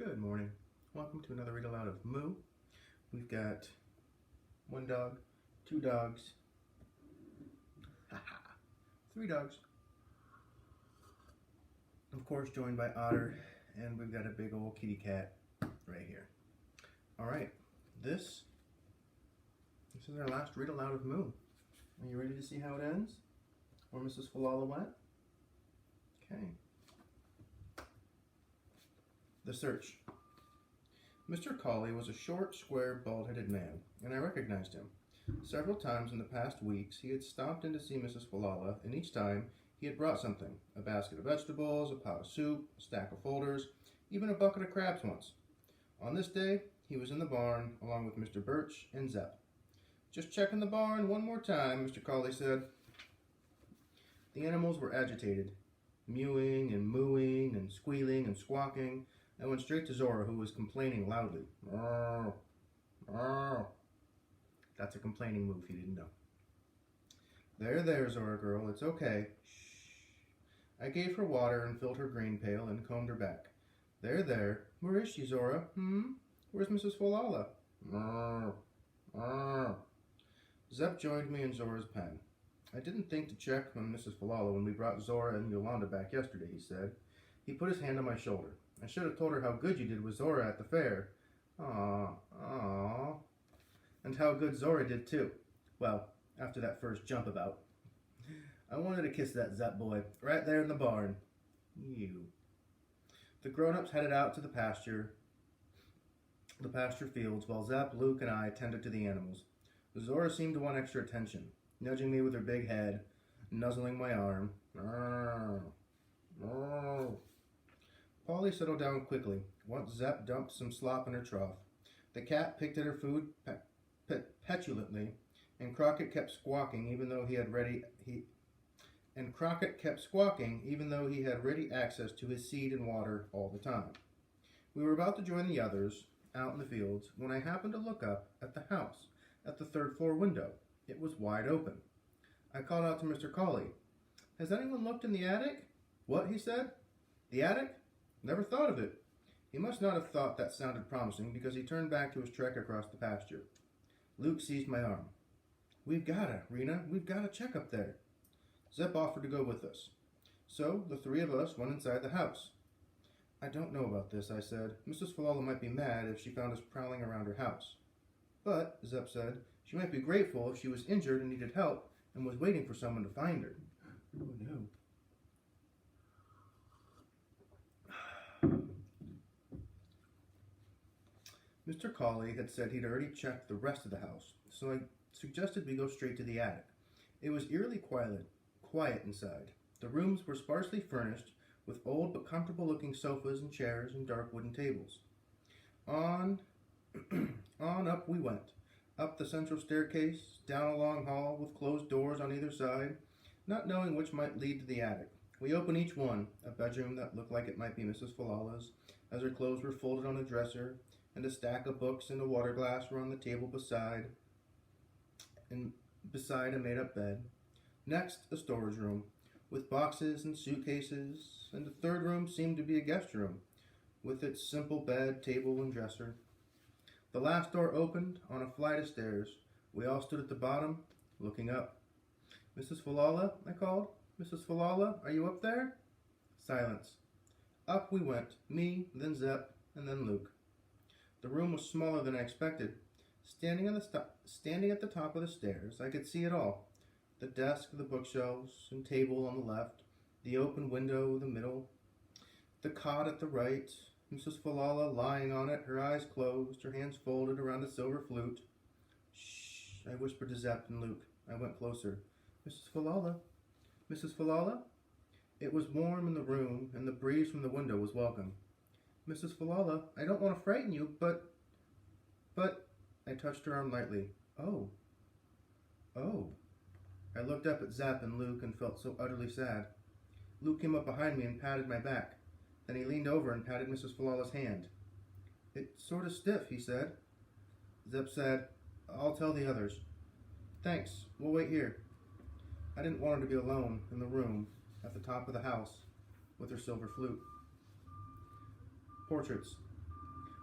Good morning. Welcome to another read aloud of Moo. We've got one dog, two dogs, three dogs. Of course, joined by Otter, and we've got a big old kitty cat right here. All right, this is our last read aloud of Moo. Are you ready to see how it ends? Where Mrs. Falala went? Okay. The search. Mr. Colley was a short, square, bald-headed man, and I recognized him. Several times in the past weeks he had stopped in to see Mrs. Falala, and each time he had brought something: a basket of vegetables, a pot of soup, a stack of folders, even a bucket of crabs once. On this day, he was in the barn, along with Mr. Birch and Zep. "Just checking the barn one more time," Mr. Colley said. The animals were agitated, mewing and mooing and squealing and squawking. I went straight to Zora, who was complaining loudly. "Arr, arr." That's a complaining moo, if you didn't know. There, Zora girl, it's okay. Shh. I gave her water and filled her grain pail and combed her back. There. Where is she, Zora? Where's Mrs. Falala? Arr, arr. Zep joined me in Zora's pen. "I didn't think to check on Mrs. Falala when we brought Zora and Yolanda back yesterday," he said. He put his hand on my shoulder. "I should have told her how good you did with Zora at the fair." Aww. And how good Zora did too. Well, after that first jump about. I wanted to kiss that Zep boy, right there in the barn. You. The grown-ups headed out to the pasture fields, while Zep, Luke, and I tended to the animals. Zora seemed to want extra attention, nudging me with her big head, nuzzling my arm. Arr, arr. Polly settled down quickly, once Zep dumped some slop in her trough. The cat picked at her food petulantly, and Crockett kept squawking even though he had ready access to his seed and water all the time. We were about to join the others out in the fields when I happened to look up at the house at the third-floor window. It was wide open. I called out to Mr. Colley. "Has anyone looked in the attic?" "What?" he said. "The attic? Never thought of it." He must not have thought that sounded promising, because he turned back to his trek across the pasture. Luke seized my arm. We've gotta check up there." Zep offered to go with us. So the three of us went inside the house. "I don't know about this," I said. "Mrs. Falala might be mad if she found us prowling around her house." "But," Zep said, "she might be grateful if she was injured and needed help and was waiting for someone to find her." Oh no. Mr. Colley had said he'd already checked the rest of the house, so I suggested we go straight to the attic. It was eerily quiet inside. The rooms were sparsely furnished with old but comfortable-looking sofas and chairs and dark wooden tables. On up we went, up the central staircase, down a long hall with closed doors on either side, not knowing which might lead to the attic. We opened each one, a bedroom that looked like it might be Mrs. Falala's, as her clothes were folded on a dresser, and a stack of books and a water glass were on the table beside a made-up bed. Next, a storage room, with boxes and suitcases, and the third room seemed to be a guest room, with its simple bed, table, and dresser. The last door opened on a flight of stairs. We all stood at the bottom, looking up. "Mrs. Falala," I called. "Mrs. Falala, are you up there?" Silence. Up we went, me, then Zep, and then Luke. The room was smaller than I expected. Standing at the top of the stairs, I could see it all. The desk, the bookshelves, and table on the left, the open window in the middle, the cot at the right, Mrs. Falala lying on it, her eyes closed, her hands folded around a silver flute. "Shh," I whispered to Zep and Luke. I went closer. "Mrs. Falala? Mrs. Falala?" It was warm in the room, and the breeze from the window was welcome. "Mrs. Falala, I don't want to frighten you, but... I touched her arm lightly. Oh. I looked up at Zep and Luke and felt so utterly sad. Luke came up behind me and patted my back. Then he leaned over and patted Mrs. Falala's hand. "It's sort of stiff," he said. Zep said, "I'll tell the others." "Thanks, we'll wait here." I didn't want her to be alone in the room at the top of the house with her silver flute. Portraits.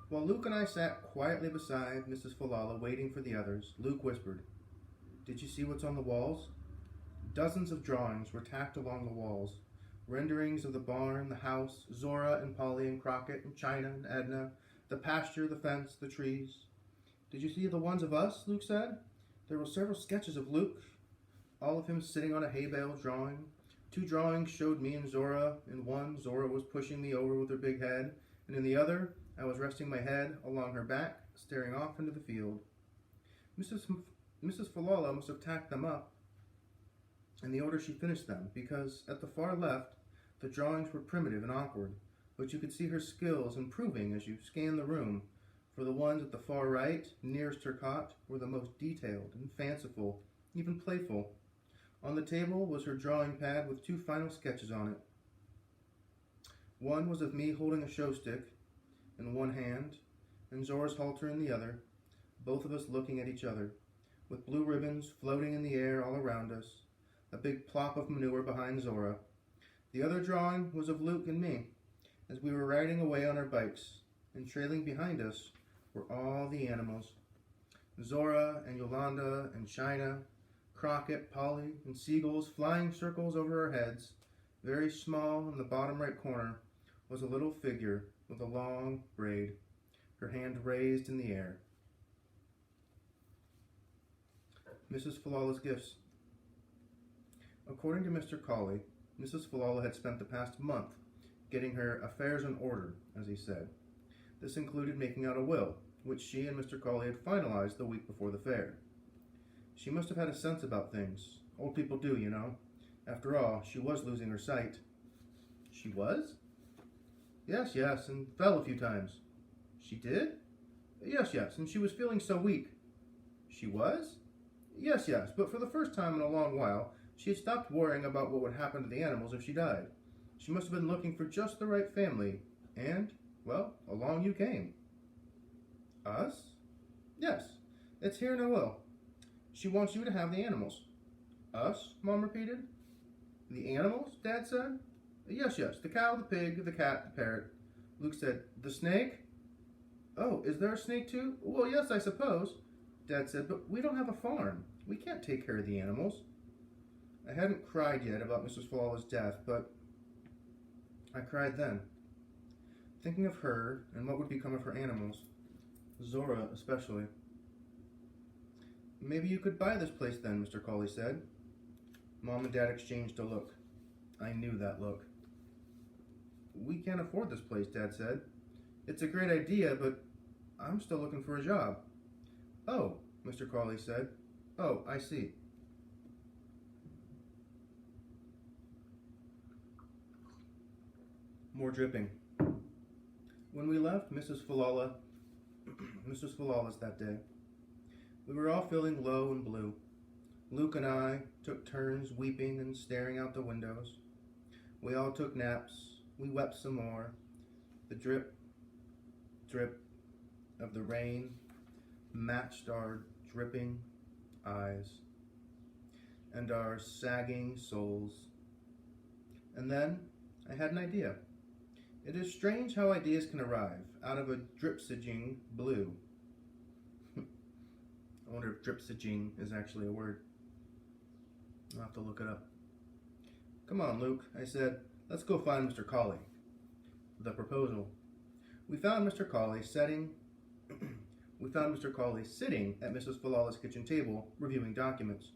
While Luke and I sat quietly beside Mrs. Falala waiting for the others, Luke whispered, "Did you see what's on the walls?" Dozens of drawings were tacked along the walls. Renderings of the barn, the house, Zora and Polly and Crockett and China and Edna, the pasture, the fence, the trees. "Did you see the ones of us?" Luke said. There were several sketches of Luke, all of him sitting on a hay bale drawing. 2 drawings showed me and Zora. In one, Zora was pushing me over with her big head, and in the other, I was resting my head along her back, staring off into the field. Mrs. Falala must have tacked them up in the order she finished them, because at the far left, the drawings were primitive and awkward, but you could see her skills improving as you scanned the room, for the ones at the far right, nearest her cot, were the most detailed and fanciful, even playful. On the table was her drawing pad with 2 final sketches on it. One was of me holding a show stick in one hand and Zora's halter in the other, both of us looking at each other, with blue ribbons floating in the air all around us, a big plop of manure behind Zora. The other drawing was of Luke and me, as we were riding away on our bikes, and trailing behind us were all the animals. Zora and Yolanda and China, Crockett, Polly, and seagulls flying circles over our heads. Very small in the bottom right corner was a little figure with a long braid, her hand raised in the air. Mrs. Falala's gifts. According to Mr. Colley, Mrs. Falala had spent the past month getting her affairs in order, as he said. This included making out a will, which she and Mr. Colley had finalized the week before the fair. She must have had a sense about things. Old people do, you know. After all, she was losing her sight. She was? Yes, and fell a few times. She did? Yes, and she was feeling so weak. She was? Yes, but for the first time in a long while, she had stopped worrying about what would happen to the animals if she died. She must have been looking for just the right family, and, well, along you came. Us? Yes, it's here in a will. She wants you to have the animals. Us? Mom repeated. The animals? Dad said. Yes, the cow, the pig, the cat, the parrot. Luke said, the snake? Oh, is there a snake too? Well, yes, I suppose. Dad said, but we don't have a farm. We can't take care of the animals. I hadn't cried yet about Mrs. Falala's death, but I cried then, thinking of her and what would become of her animals, Zora especially. Maybe you could buy this place then, Mr. Colley said. Mom and Dad exchanged a look. I knew that look. We can't afford this place, Dad said. It's a great idea, but I'm still looking for a job. Oh, Mr. Colley said. Oh, I see. More dripping. When we left Mrs. Falala's that day, we were all feeling low and blue. Luke and I took turns weeping and staring out the windows. We all took naps. We wept some more. The drip, drip of the rain matched our dripping eyes and our sagging souls. And then I had an idea. It is strange how ideas can arrive out of a dripsaging blue. I wonder if dripsaging is actually a word. I'll have to look it up. Come on, Luke, I said. Let's go find Mr. Colley. The proposal. We found Mr. Colley sitting at Mrs. Falala's kitchen table, reviewing documents.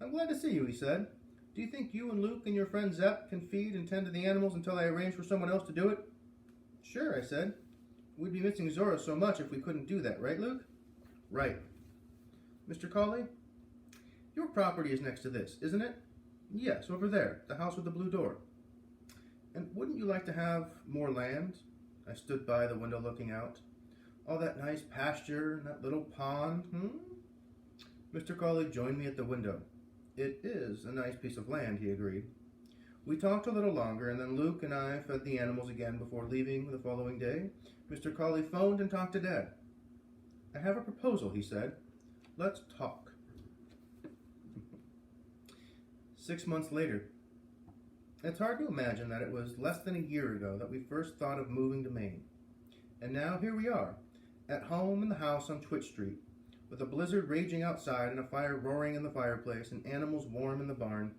I'm glad to see you, he said. Do you think you and Luke and your friend Zepp can feed and tend to the animals until I arrange for someone else to do it? Sure, I said. We'd be missing Zora so much if we couldn't do that, right, Luke? Right. Mr. Colley, your property is next to this, isn't it? Yes, over there, the house with the blue door. And wouldn't you like to have more land? I stood by the window looking out. All that nice pasture and that little pond, Mr. Colley joined me at the window. It is a nice piece of land, he agreed. We talked a little longer, and then Luke and I fed the animals again before leaving the following day. Mr. Colley phoned and talked to Dad. I have a proposal, he said. Let's talk. 6 months later. It's hard to imagine that it was less than a year ago that we first thought of moving to Maine. And now here we are, at home in the house on Twitch Street, with a blizzard raging outside and a fire roaring in the fireplace and animals warm in the barn.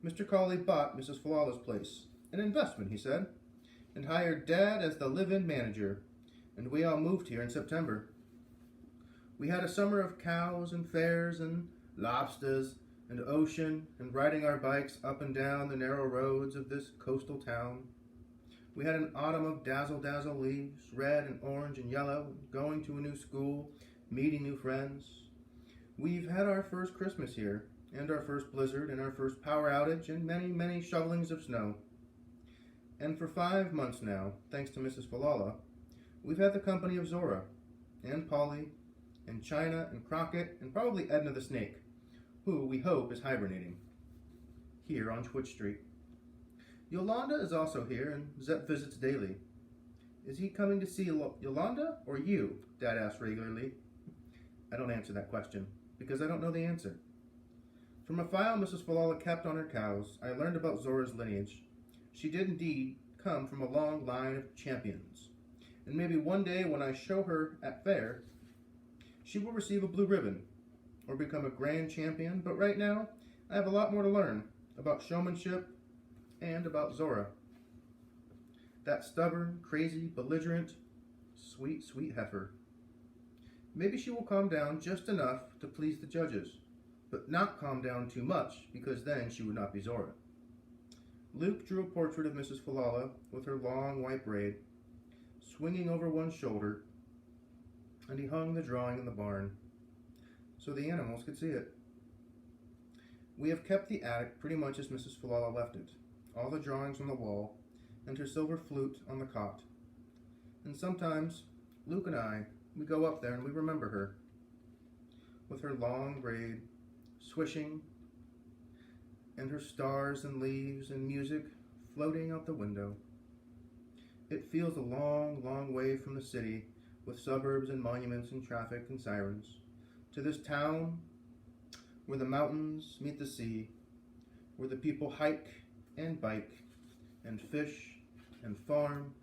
Mr. Cawley bought Mrs. Falala's place, an investment, he said, and hired Dad as the live-in manager, and we all moved here in September. We had a summer of cows and fairs and lobsters and ocean and riding our bikes up and down the narrow roads of this coastal town. We had an autumn of dazzle-dazzle leaves, red and orange and yellow, going to a new school, meeting new friends. We've had our first Christmas here, and our first blizzard, and our first power outage, and many, many shovelings of snow. And for 5 months now, thanks to Mrs. Falala, we've had the company of Zora, and Polly, and China, and Crockett, and probably Edna the Snake, who we hope is hibernating, here on Twitch Street. Yolanda is also here, and Zep visits daily. Is he coming to see Yolanda or you? Dad asks regularly. I don't answer that question, because I don't know the answer. From a file Mrs. Falala kept on her cows, I learned about Zora's lineage. She did indeed come from a long line of champions. And maybe one day when I show her at fair, she will receive a blue ribbon, or become a grand champion, but right now, I have a lot more to learn about showmanship and about Zora. That stubborn, crazy, belligerent, sweet, sweet heifer. Maybe she will calm down just enough to please the judges, but not calm down too much, because then she would not be Zora. Luke drew a portrait of Mrs. Falala with her long white braid, swinging over one shoulder, and he hung the drawing in the barn, so the animals could see it. We have kept the attic pretty much as Mrs. Falala left it, all the drawings on the wall, and her silver flute on the cot. And sometimes, Luke and I, we go up there and we remember her, with her long braid, swishing, and her stars and leaves and music floating out the window. It feels a long, long way from the city, with suburbs and monuments and traffic and sirens, to this town where the mountains meet the sea, where the people hike and bike and fish and farm,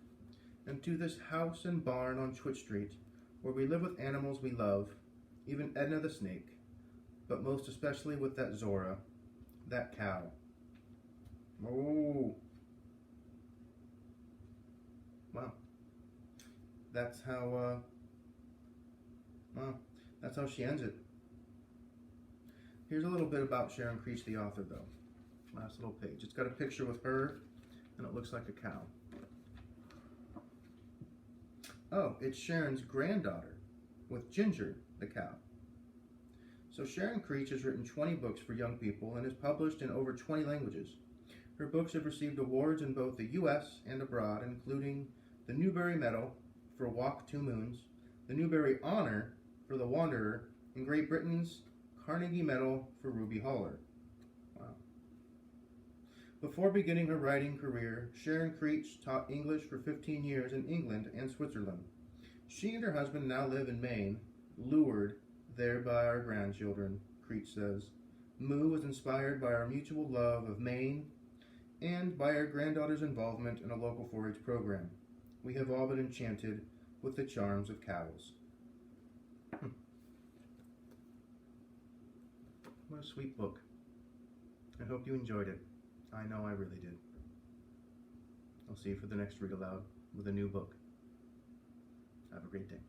and to this house and barn on Twitch Street, where we live with animals we love, even Edna the Snake, but most especially with that Zora, that cow. Oh! Wow. That's how she ends it. Here's a little bit about Sharon Creech, the author, though. Last little page. It's got a picture with her, and it looks like a cow. Oh, it's Sharon's granddaughter, with Ginger, the cow. So Sharon Creech has written 20 books for young people and is published in over 20 languages. Her books have received awards in both the U.S. and abroad, including the Newbery Medal for Walk 2 Moons, the Newbery Honor for The Wanderer, and Great Britain's Carnegie Medal for Ruby Haller. Wow. Before beginning her writing career, Sharon Creech taught English for 15 years in England and Switzerland. She and her husband now live in Maine, lured there by our grandchildren, Creech says. Moo was inspired by our mutual love of Maine and by our granddaughter's involvement in a local 4-H program. We have all been enchanted with the charms of cows. What a sweet book. I hope you enjoyed it. I know I really did. I'll see you for the next Read Aloud with a new book. Have a great day.